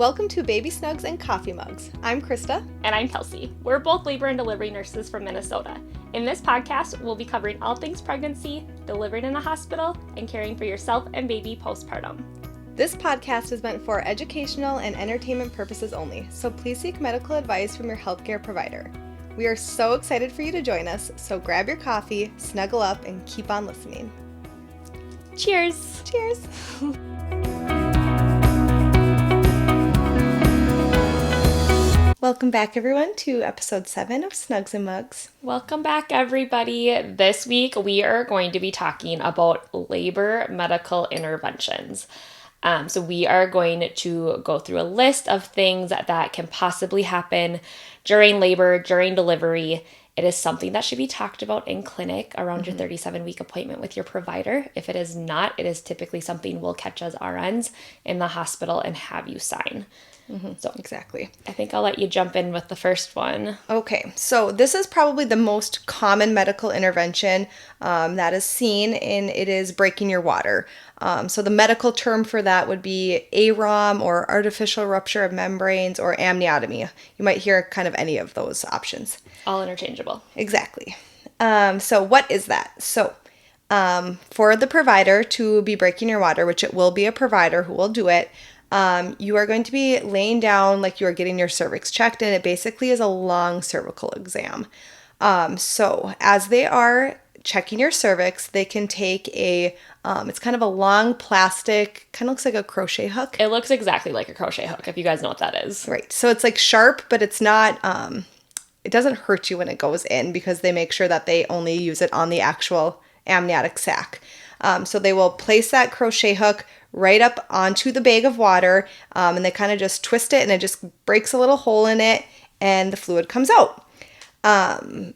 Welcome to Baby Snugs and Coffee Mugs. I'm Krista. And I'm Kelsey. We're both labor and delivery nurses from Minnesota. In this podcast, we'll be covering all things pregnancy, delivering in a hospital, and caring for yourself and baby postpartum. This podcast is meant for educational and entertainment purposes only, so please seek medical advice from your healthcare provider. We are so excited for you to join us, so grab your coffee, snuggle up, and keep on listening. Cheers! Cheers! Welcome back, everyone, to episode 7 of Snugs and Mugs. Welcome back, everybody. This week, we are going to be talking about labor medical interventions. So we are going to go through a list of things that can possibly happen during labor, during delivery. It is something that should be talked about in clinic around your 37-week appointment with your provider. If it is not, it is typically something we'll catch as RNs in the hospital and have you sign. So exactly. I think I'll let you jump in with the first one. Okay, so this is probably the most common medical intervention that is seen, and it is breaking your water. So the medical term for that would be AROM, or artificial rupture of membranes, or amniotomy. You might hear kind of any of those options. All interchangeable. Exactly. So what is that? So for the provider to be breaking your water, which it will be a provider who will do it, you are going to be laying down like you are getting your cervix checked, and it basically is a long cervical exam. So as they are checking your cervix, they can take it's kind of a long plastic, kind of looks like a crochet hook. It looks exactly like a crochet hook, if you guys know what that is. Right. So it's like sharp, but it's not, it doesn't hurt you when it goes in, because they make sure that they only use it on the actual amniotic sac. So they will place that crochet hook right up onto the bag of water, and they kind of just twist it, and it just breaks a little hole in it, and the fluid comes out. For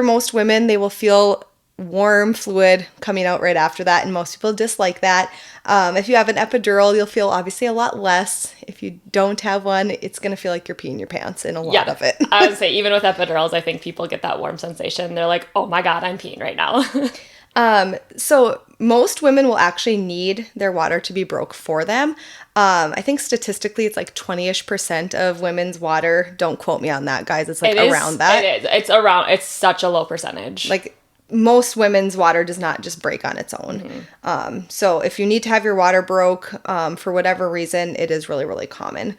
most women, they will feel warm fluid coming out right after that, and most people dislike that. If you have an epidural, you'll feel obviously a lot less. If you don't have one, it's going to feel like you're peeing your pants in a lot of it. I would say even with epidurals, I think people get that warm sensation. They're like, oh my God, I'm peeing right now. So most women will actually need their water to be broke for them. I think statistically it's like 20-ish% of women's water. Don't quote me on that, guys. It's like around that. It is. It's such a low percentage. Like most women's water does not just break on its own. So if you need to have your water broke, for whatever reason, it is really, really common.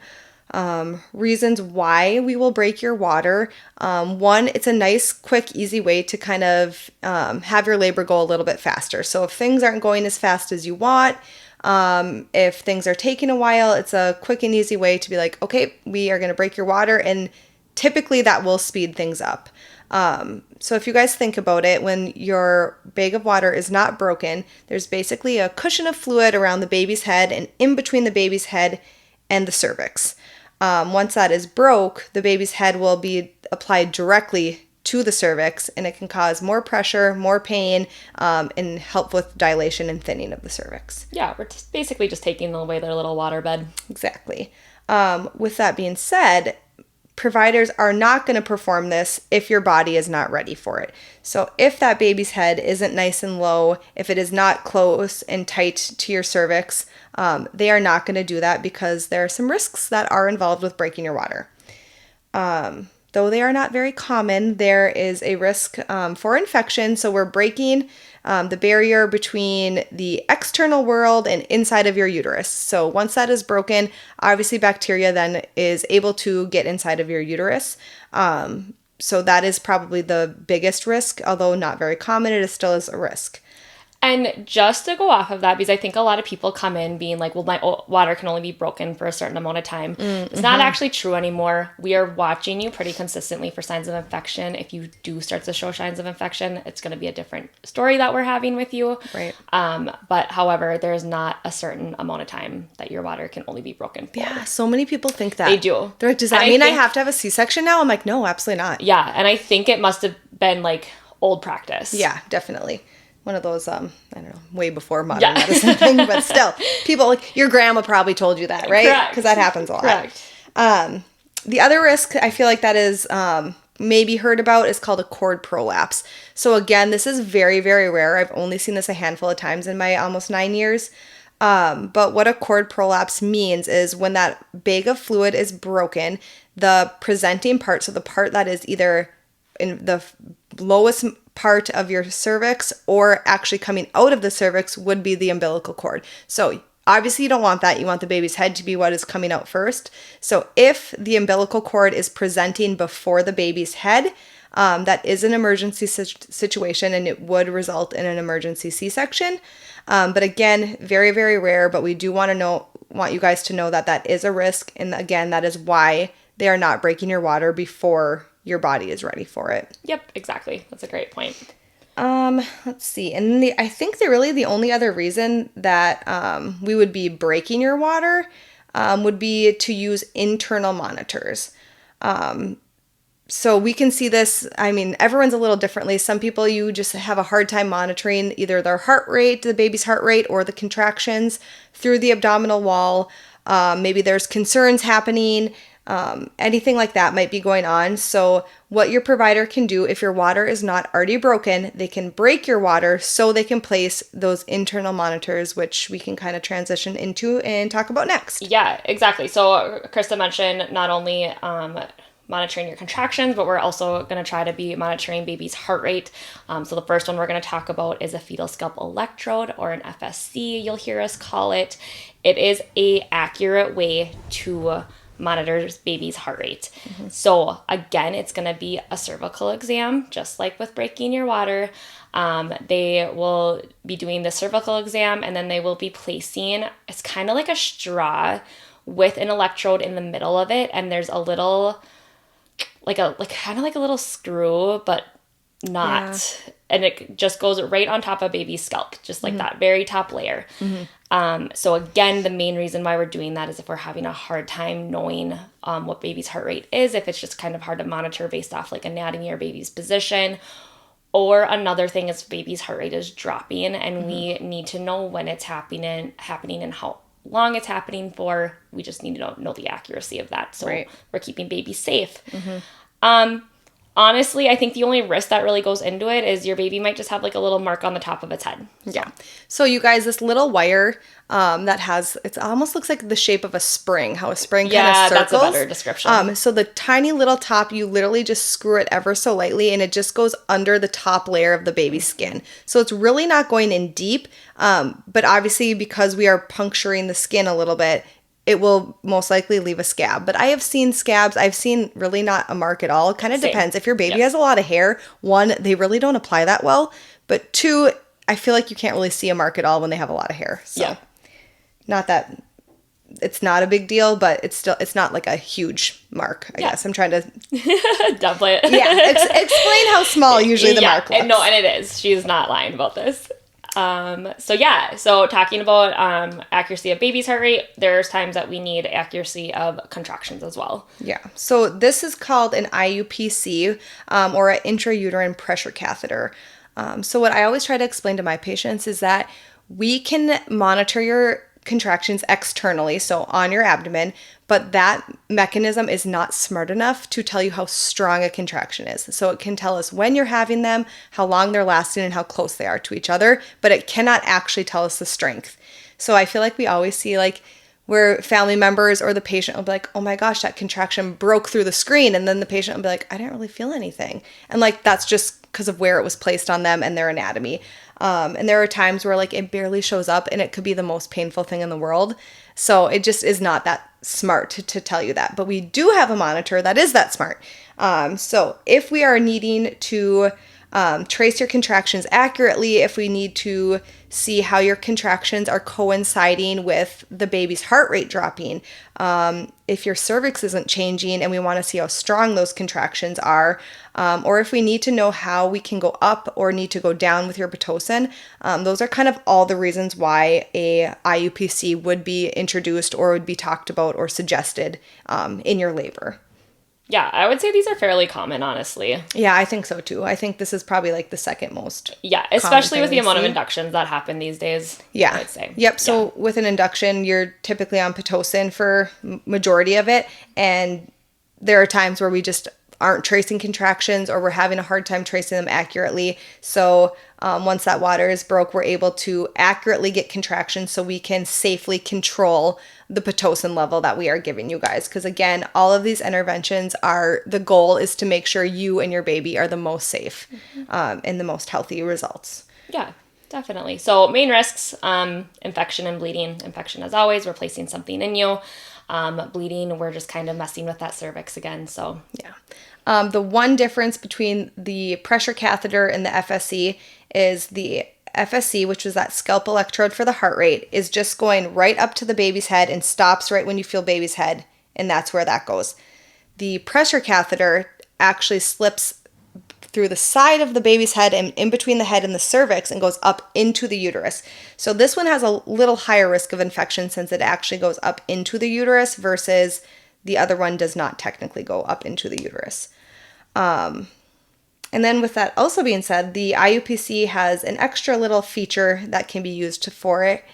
Reasons why we will break your water. One, it's a nice, quick, easy way to kind of have your labor go a little bit faster. So if things aren't going as fast as you want, if things are taking a while, it's a quick and easy way to be like, okay, we are going to break your water, and typically that will speed things up. So if you guys think about it, when your bag of water is not broken, there's basically a cushion of fluid around the baby's head and in between the baby's head and the cervix. Once that is broke, the baby's head will be applied directly to the cervix, and it can cause more pressure, more pain, and help with dilation and thinning of the cervix. Yeah, we're basically just taking away their little water bed. Exactly. With that being said, providers are not going to perform this if your body is not ready for it. So if that baby's head isn't nice and low, if it is not close and tight to your cervix, they are not going to do that, because there are some risks that are involved with breaking your water. Though they are not very common, there is a risk for infection. So we're breaking the barrier between the external world and inside of your uterus. So once that is broken, obviously bacteria then is able to get inside of your uterus. So that is probably the biggest risk, although not very common, it still is a risk. And just to go off of that, because I think a lot of people come in being like, well, my water can only be broken for a certain amount of time. It's not actually true anymore. We are watching you pretty consistently for signs of infection. If you do start to show signs of infection, it's going to be a different story that we're having with you. Right. But however, there is not a certain amount of time that your water can only be broken for. Yeah, so many people think that. They do. They're like, does that mean I have to have a C-section now? I'm like, no, absolutely not. Yeah, and I think it must have been like old practice. Yeah, definitely. One of those, I don't know, way before modern medicine thing, but still, people, like, your grandma probably told you that, right? Because that happens a lot. Correct. The other risk I feel like that is maybe heard about is called a cord prolapse. So again, this is very, very rare. I've only seen this a handful of times in my almost 9 years. But what a cord prolapse means is when that bag of fluid is broken, the presenting part, so the part that is either in the lowest part of your cervix or actually coming out of the cervix, would be the umbilical cord. So obviously you don't want that. You want the baby's head to be what is coming out first. So if the umbilical cord is presenting before the baby's head, that is an emergency situation, and it would result in an emergency C-section. But again, very, very rare, but we do want you guys to know that that is a risk. And again, that is why they are not breaking your water before your body is ready for it. Yep, exactly. That's a great point. Let's see. And I think the only other reason that we would be breaking your water would be to use internal monitors. So we can see this, everyone's a little differently. Some people, you just have a hard time monitoring either their heart rate, the baby's heart rate, or the contractions through the abdominal wall. Maybe there's concerns happening. Anything like that might be going on. So what your provider can do, if your water is not already broken, they can break your water so they can place those internal monitors, which we can kind of transition into and talk about next. Yeah, exactly. So Krista mentioned not only monitoring your contractions, but we're also going to try to be monitoring baby's heart rate. So the first one we're going to talk about is a fetal scalp electrode, or an FSC, you'll hear us call it. It is a accurate way to monitor baby's heart rate. Mm-hmm. So again, it's going to be a cervical exam, just like with breaking your water. They will be doing the cervical exam, and then they will be placing, it's kind of like a straw with an electrode in the middle of it, and there's a little kind of like a little screw, but not. Yeah. And it just goes right on top of baby's scalp, just like that very top layer. Mm-hmm. So again, the main reason why we're doing that is if we're having a hard time knowing what baby's heart rate is, if it's just kind of hard to monitor based off like anatomy or baby's position. Or another thing is baby's heart rate is dropping, and we need to know when it's happening and how long it's happening for. We just need to know the accuracy of that, so we're keeping baby safe. Honestly, I think the only risk that really goes into it is your baby might just have like a little mark on the top of its head. Yeah. So you guys, this little wire that has, it almost looks like the shape of a spring, how a spring kind of circles. Yeah, that's a better description. So the tiny little top, you literally just screw it ever so lightly, and it just goes under the top layer of the baby's skin. So it's really not going in deep, but obviously because we are puncturing the skin a little bit, it will most likely leave a scab. But I have seen scabs. I've seen really not a mark at all. It kind of depends. If your baby has a lot of hair, one, they really don't apply that well. But two, I feel like you can't really see a mark at all when they have a lot of hair. So not that it's not a big deal, but it's not like a huge mark, I guess. I'm trying to downplay it. Explain how small usually the mark looks. No, and it is. She's not lying about this. So talking about accuracy of baby's heart rate, there's times that we need accuracy of contractions as well. Yeah. So this is called an IUPC, or an intrauterine pressure catheter. So what I always try to explain to my patients is that we can monitor your contractions externally, so on your abdomen, but that mechanism is not smart enough to tell you how strong a contraction is. So it can tell us when you're having them, how long they're lasting, and how close they are to each other, but it cannot actually tell us the strength. So I feel like we always see like where family members or the patient will be like, oh my gosh, that contraction broke through the screen. And then the patient will be like, I didn't really feel anything. And like, that's just because of where it was placed on them and their anatomy. And there are times where like it barely shows up, and it could be the most painful thing in the world. So it just is not that smart to tell you that. But we do have a monitor that is that smart. So if we are needing to trace your contractions accurately, if we need to see how your contractions are coinciding with the baby's heart rate dropping, if your cervix isn't changing and we want to see how strong those contractions are, or if we need to know how we can go up or need to go down with your Pitocin, those are kind of all the reasons why a IUPC would be introduced or would be talked about or suggested in your labor. Yeah, I would say these are fairly common, honestly. Yeah, I think so too. I think this is probably like the second most. Yeah, especially with the amount of inductions that happen these days. Yeah. I'd say. Yep. So with an induction, you're typically on Pitocin for majority of it, and there are times where we just aren't tracing contractions, or we're having a hard time tracing them accurately. So once that water is broke, we're able to accurately get contractions so we can safely control the Pitocin level that we are giving you guys. Because again, all of these interventions the goal is to make sure you and your baby are the most safe and the most healthy results. Yeah, definitely. So main risks, infection and bleeding. Infection, as always, we're placing something in you. Bleeding, we're just kind of messing with that cervix again. So yeah. The one difference between the pressure catheter and the FSC is the FSC, which was that scalp electrode for the heart rate, is just going right up to the baby's head and stops right when you feel baby's head, and that's where that goes. The pressure catheter actually slips through the side of the baby's head and in between the head and the cervix and goes up into the uterus. So this one has a little higher risk of infection since it actually goes up into the uterus versus the other one does not technically go up into the uterus. And then with that also being said, the IUPC has an extra little feature that can be used for it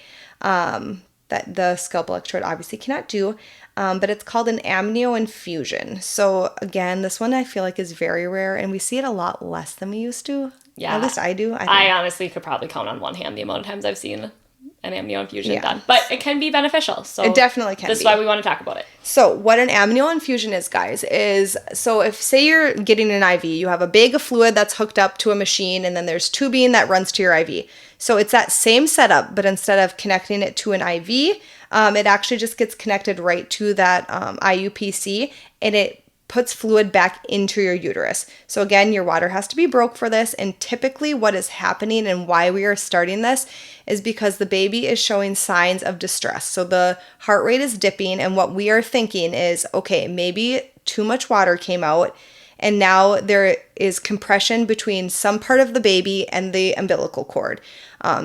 that the scalp electrode obviously cannot do, but it's called an amnio infusion. So again, this one I feel like is very rare, and we see it a lot less than we used to. Yeah. At least I do. I honestly could probably count on one hand the amount of times I've seen an amnio infusion done. But it can be beneficial. So it definitely can be. That's why we want to talk about it. So what an amnio infusion is, guys, is so if say you're getting an IV, you have a bag of fluid that's hooked up to a machine, and then there's tubing that runs to your IV. So it's that same setup, but instead of connecting it to an IV, it actually just gets connected right to that IUPC, and it puts fluid back into your uterus. So again, your water has to be broke for this, and typically what is happening and why we are starting this is because the baby is showing signs of distress. So the heart rate is dipping, and what we are thinking is, okay, maybe too much water came out, and now there is compression between some part of the baby and the umbilical cord.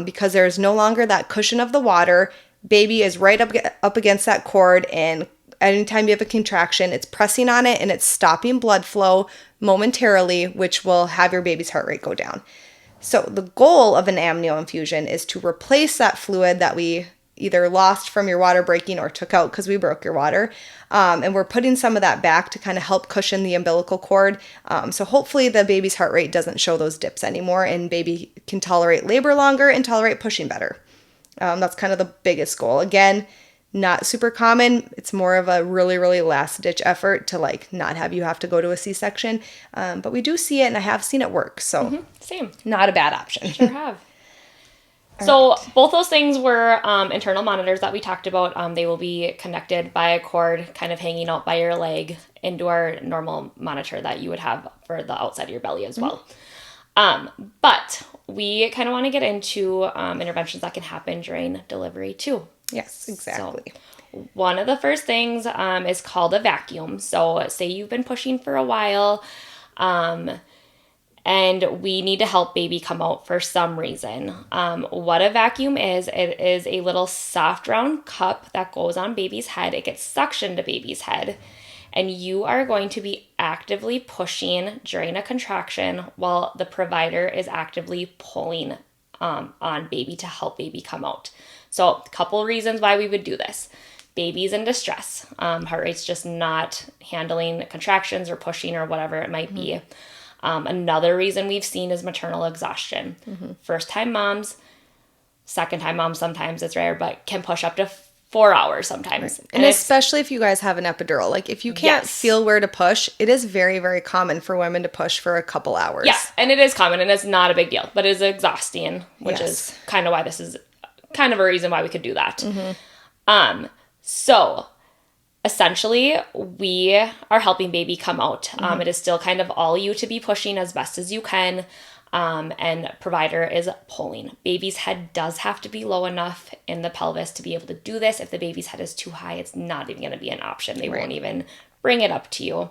Because there is no longer that cushion of the water, baby is right up against that cord, and anytime you have a contraction, it's pressing on it and it's stopping blood flow momentarily, which will have your baby's heart rate go down. So the goal of an amnio infusion is to replace that fluid that we either lost from your water breaking or took out because we broke your water. And we're putting some of that back to kind of help cushion the umbilical cord. So hopefully the baby's heart rate doesn't show those dips anymore, and baby can tolerate labor longer and tolerate pushing better. That's kind of the biggest goal. Again, not super common. It's more of a really, really last ditch effort to not have you have to go to a C-section. But we do see it, and I have seen it work. So Same. Not a bad option. Sure have. So both those things were internal monitors that we talked about. They will be connected by a cord kind of hanging out by your leg into our normal monitor that you would have for the outside of your belly as well. But we kind of want to get into interventions that can happen during delivery too. Yes, exactly. So one of the first things is called a vacuum. So say you've been pushing for a while, and we need to help baby come out for some reason. What a vacuum is, it is a little soft round cup that goes on baby's head. It gets suctioned to baby's head, and you are going to be actively pushing during a contraction while the provider is actively pulling on baby to help baby come out. So a couple reasons why we would do this. Baby's in distress. Heart rate's just not handling contractions or pushing or whatever it might be. Another reason we've seen is maternal exhaustion. First-time moms, second-time moms, sometimes it's rare, but can push up to 4 hours sometimes. Right. And especially if you guys have an epidural. If you can't feel where to push, it is very, very common for women to push for a couple hours. Yeah, and it is common, and it's not a big deal, but it is exhausting, which is kind of why this is kind of a reason why we could do that. So essentially, we are helping baby come out. It is still kind of all you to be pushing as best as you can, and provider is pulling. Baby's head does have to be low enough in the pelvis to be able to do this. If the baby's head is too high, it's not even going to be an option. They won't even bring it up to you.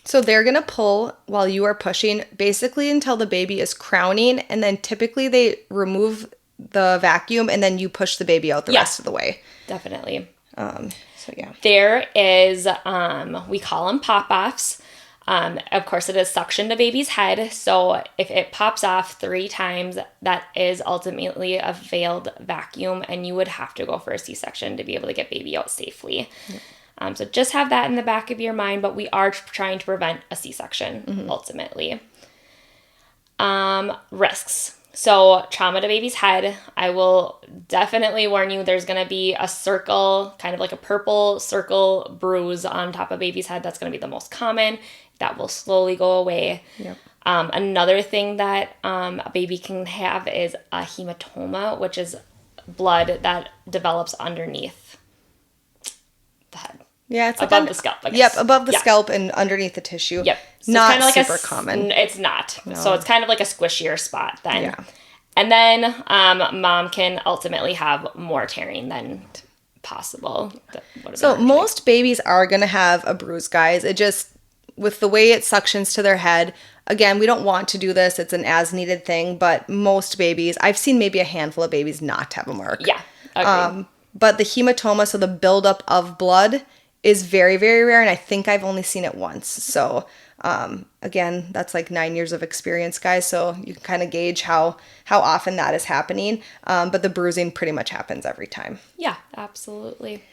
So they're going to pull while you are pushing, basically until the baby is crowning, and then typically they remove the vacuum, and then you push the baby out the rest of the way. Definitely. So yeah. There is, we call them pop-offs. Of course, it is suction to baby's head. So if it pops off 3 times, that is ultimately a failed vacuum, and you would have to go for a C-section to be able to get baby out safely. So just have that in the back of your mind, but we are trying to prevent a C-section ultimately. Risks. So trauma to baby's head, I will definitely warn you, there's going to be a circle, kind of like a purple circle bruise on top of baby's head. That's going to be the most common. That will slowly go away. Yep. Another thing that a baby can have is a hematoma, which is blood that develops underneath the head. Yeah, it's above the scalp, I guess. Yep, above the scalp and underneath the tissue. Yep. So not it's kind of like super common. It's not. No. So it's kind of like a squishier spot then. Yeah. And then mom can ultimately have more tearing than possible. So most babies are going to have a bruise, guys. It just, with the way it suctions to their head, again, we don't want to do this. It's an as needed thing, but most babies, I've seen maybe a handful of babies not have a mark. Yeah. Agreed. But the hematoma, so the buildup of blood, is very, very rare, and I think I've only seen it once. So, again, that's like 9 years of experience, guys, so you can kind of gauge how often that is happening. But the bruising pretty much happens every time. Yeah, absolutely.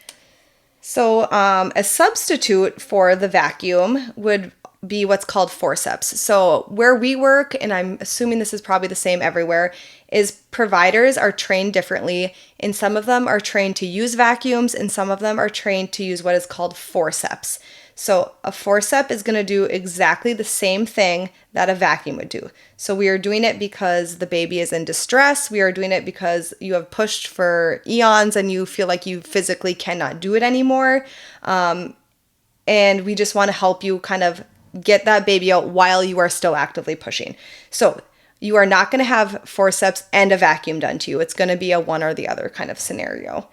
So, a substitute for the vacuum would be what's called forceps. So where we work, and I'm assuming this is probably the same everywhere, is providers are trained differently. And some of them are trained to use vacuums, and some of them are trained to use what is called forceps. So a forcep is going to do exactly the same thing that a vacuum would do. So we are doing it because the baby is in distress. We are doing it because you have pushed for eons and you feel like you physically cannot do it anymore. And we just want to help you kind of get that baby out while you are still actively pushing. So you are not going to have forceps and a vacuum done to you. It's going to be a one or the other kind of scenario.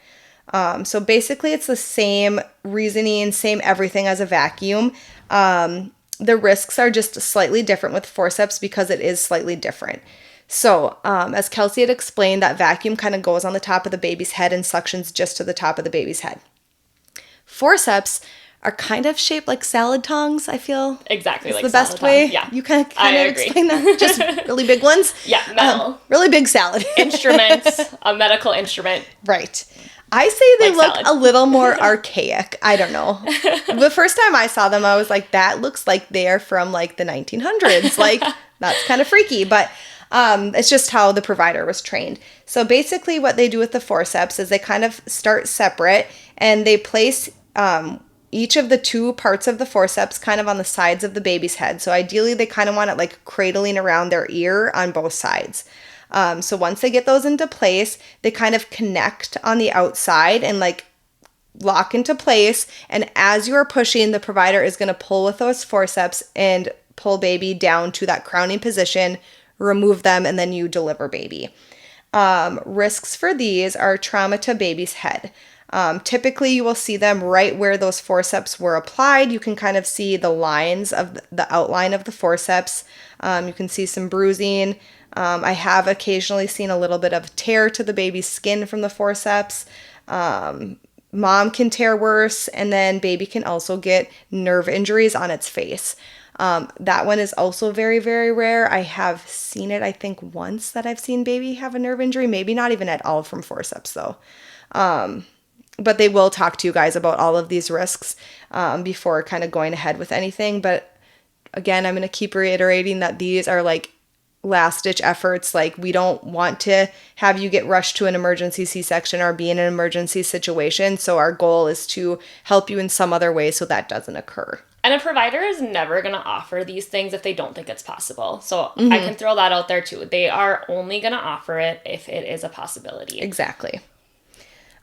So basically it's the same reasoning, same everything as a vacuum. The risks are just slightly different with forceps because it is slightly different. So as Kelsey had explained, that vacuum kind of goes on the top of the baby's head and suctions just to the top of the baby's head. Forceps are kind of shaped like salad tongs, I feel. Exactly, like the best way. Yeah. You kind of explain that. Just really big ones. Yeah, metal. Really big salad. Instruments, a medical instrument. Right. I say they look salad. A little more archaic. I don't know. The first time I saw them, I was like, that looks like they're from like the 1900s. Like, that's kind of freaky. But it's just how the provider was trained. So basically what they do with the forceps is they kind of start separate and they place each of the two parts of the forceps kind of on the sides of the baby's head. So ideally they kind of want it like cradling around their ear on both sides. So once they get those into place, they kind of connect on the outside and like lock into place. And as you are pushing, the provider is going to pull with those forceps and pull baby down to that crowning position, remove them, and then you deliver baby. Risks for these are trauma to baby's head. Typically you will see them right where those forceps were applied. You can kind of see the lines of the outline of the forceps. You can see some bruising. I have occasionally seen a little bit of tear to the baby's skin from the forceps. Mom can tear worse, and then baby can also get nerve injuries on its face. That one is also very, very rare. I have seen it, I think, once that I've seen baby have a nerve injury, maybe not even at all from forceps though. But they will talk to you guys about all of these risks before kind of going ahead with anything. But again, I'm going to keep reiterating that these are like last-ditch efforts. Like, we don't want to have you get rushed to an emergency C-section or be in an emergency situation. So our goal is to help you in some other way so that doesn't occur. And a provider is never going to offer these things if they don't think it's possible. So I can throw that out there too. They are only going to offer it if it is a possibility. Exactly.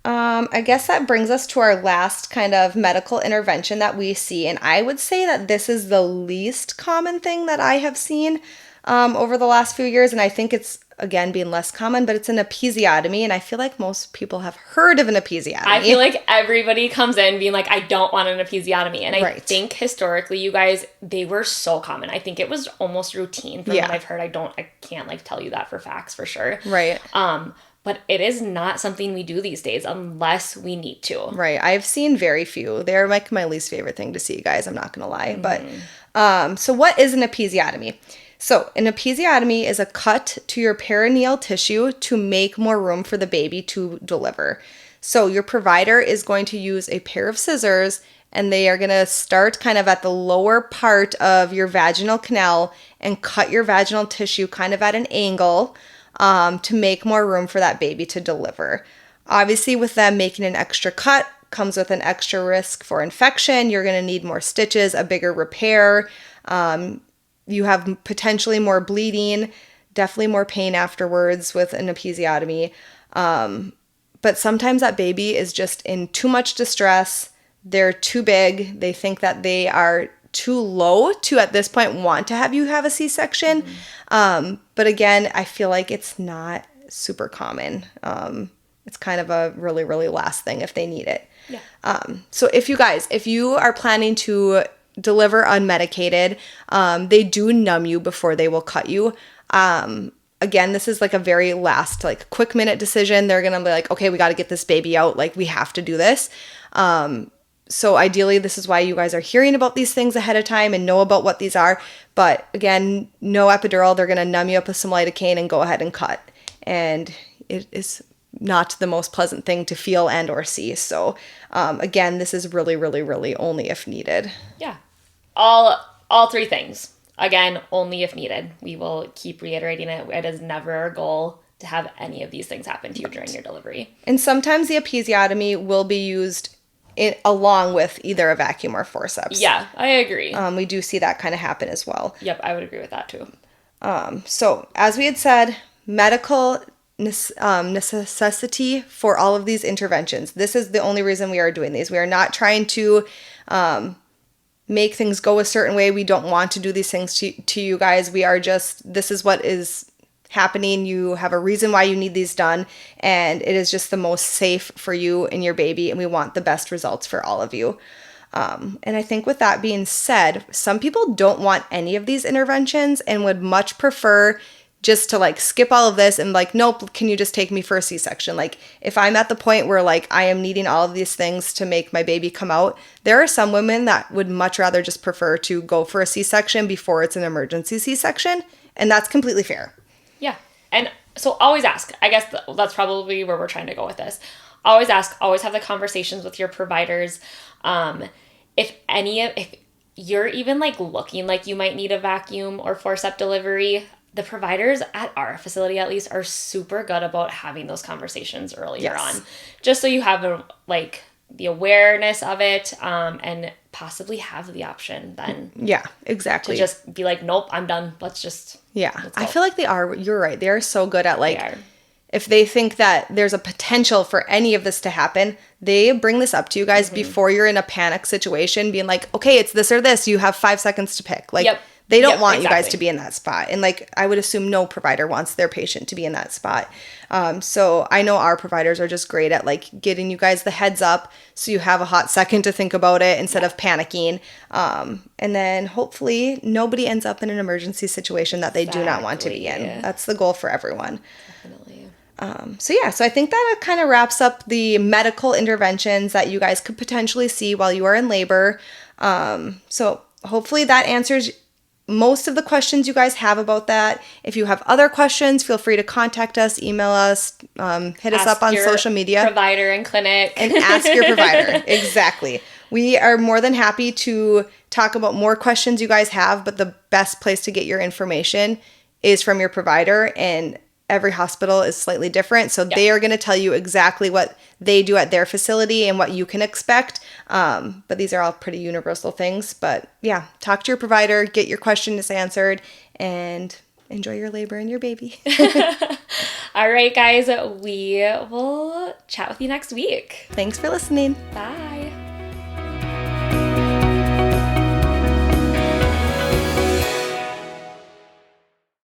I guess that brings us to our last kind of medical intervention that we see. And I would say that this is the least common thing that I have seen over the last few years. And I think it's, again, being less common, but it's an episiotomy. And I feel like most people have heard of an episiotomy. I feel like everybody comes in being like, I don't want an episiotomy. And I think historically, you guys, they were so common. I think it was almost routine from what I've heard. I can't like tell you that for facts for sure. Right. But it is not something we do these days unless we need to. Right. I've seen very few. They're like my least favorite thing to see, guys. I'm not going to lie. But so what is an episiotomy? So an episiotomy is a cut to your perineal tissue to make more room for the baby to deliver. So your provider is going to use a pair of scissors and they are going to start kind of at the lower part of your vaginal canal and cut your vaginal tissue kind of at an angle to make more room for that baby to deliver. Obviously, with them making an extra cut comes with an extra risk for infection. You're going to need more stitches, a bigger repair. You have potentially more bleeding, definitely more pain afterwards with an episiotomy. But sometimes that baby is just in too much distress. They're too big. They think that they are too low to, at this point, want to have you have a C-section. But again, I feel like it's not super common. It's kind of a really, really last thing if they need it. Yeah. So if you are planning to deliver unmedicated, they do numb you before they will cut you. Again, this is like a very last, like quick minute decision. They're going to be like, okay, we got to get this baby out. Like we have to do this. So ideally, this is why you guys are hearing about these things ahead of time and know about what these are. But again, no epidural. They're going to numb you up with some lidocaine and go ahead and cut. And it is not the most pleasant thing to feel and or see. So again, this is really, really, really only if needed. Yeah. All three things. Again, only if needed. We will keep reiterating it. It is never our goal to have any of these things happen to you during your delivery. And sometimes the episiotomy will be used along with either a vacuum or forceps. Yeah, I agree. We do see that kind of happen as well. Yep, I would agree with that too. So as we had said, medical necessity for all of these interventions. This is the only reason we are doing these. We are not trying to make things go a certain way. We don't want to do these things to you guys. We are just, this is what is happening. You have a reason why you need these done, and it is just the most safe for you and your baby, and we want the best results for all of you. And I think with that being said, some people don't want any of these interventions and would much prefer just to like skip all of this and like, nope, can you just take me for a C-section? Like if I'm at the point where like I am needing all of these things to make my baby come out, there are some women that would much rather just prefer to go for a C-section before it's an emergency C-section. And that's completely fair. Yeah. And so always ask. I guess that's probably where we're trying to go with this. Always ask. Always have the conversations with your providers. If you're even like looking like you might need a vacuum or forceps delivery, the providers at our facility at least are super good about having those conversations earlier on, just so you have the awareness of it, and possibly have the option then. Yeah, exactly. To just be like, nope, I'm done. Let's go. I feel like you're right. They are so good at like, if they think that there's a potential for any of this to happen, they bring this up to you guys before you're in a panic situation, being like, okay, it's this or this. You have 5 seconds to pick. Like, they don't want you guys to be in that spot. And like, I would assume no provider wants their patient to be in that spot. So I know our providers are just great at like getting you guys the heads up so you have a hot second to think about it instead of panicking. And then hopefully nobody ends up in an emergency situation that they do not want to be in. That's the goal for everyone. Definitely. So I think that kind of wraps up the medical interventions that you guys could potentially see while you are in labor. So hopefully that answers most of the questions you guys have about that. If you have other questions, feel free to contact us, email us, hit us up on social media. Provider and clinic. And ask your provider. Exactly. We are more than happy to talk about more questions you guys have, but the best place to get your information is from your provider, and every hospital is slightly different. So they are going to tell you exactly what they do at their facility and what you can expect. But these are all pretty universal things. But yeah, talk to your provider, get your questions answered, and enjoy your labor and your baby. All right, guys, we will chat with you next week. Thanks for listening. Bye.